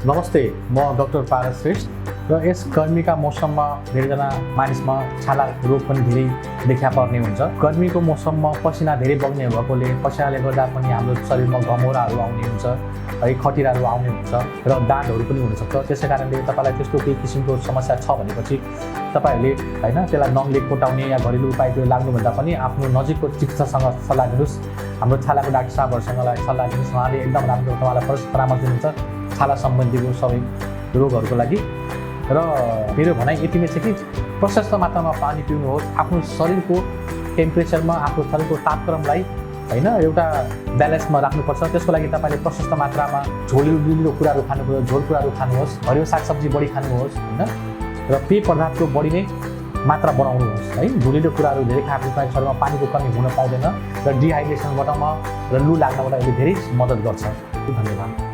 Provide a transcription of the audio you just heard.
नमस्ते, म डाक्टर पारस श्रेष्ठ र यस गर्मीका मौसममा धेरैजना मानिसमा छाला रोग पनि धेरै देखा पर्ने हुन्छ। गर्मीको मौसममा पसिना धेरै बग्ने भएकोले पसिनाले गर्दा पनि हाम्रो शरीरमा घमौराहरू आउने हुन्छ है, खटिराहरू आउने हुन्छ र दाँतहरू पनि हुनसक्छ। त्यसै कारणले तपाईँलाई त्यस्तो केही किसिमको समस्या छ भनेपछि तपाईँहरूले हैन त्यसलाई नङले कोटाउने या घरेलु उपायहरू लाग्नुभन्दा पनि आफ्नो नजिकको चिकित्सकसँग सल्लाह लिनुहोस्। हाम्रो छालाको डाक्टर साहबहरूसँगलाई सल्लाह लिनुहोस्। उहाँले एकदम राम्रो तपाईँलाई परामर्श दिनुहुन्छ छाला सम्बन्धीको सबै रोगहरूको लागि। र मेरो भनाइ यति नै छ कि प्रशस्त मात्रामा पानी पिउनुहोस्। आफ्नो शरीरको टेम्परेचरमा आफ्नो शरीरको तापक्रमलाई हैन एउटा ब्यालेन्समा राख्नुपर्छ। त्यसको लागि तपाईँले प्रशस्त मात्रामा झोलिलो कुराहरू खानुपर्छ, झोल कुराहरू खानुहोस्, हरियो सागसब्जी बढी खानुहोस् हैन र पेय पदार्थको बढी नै मात्रा बढाउनुहोस् है। झोलिलो कुराहरू धेरै खाएपछि तपाईँको शरीरमा पानीको कमी हुन पाउँदैन र डिहाइड्रेसनबाट र लु लाग्नबाट यसले धेरै मद्दत गर्छ। धन्यवाद।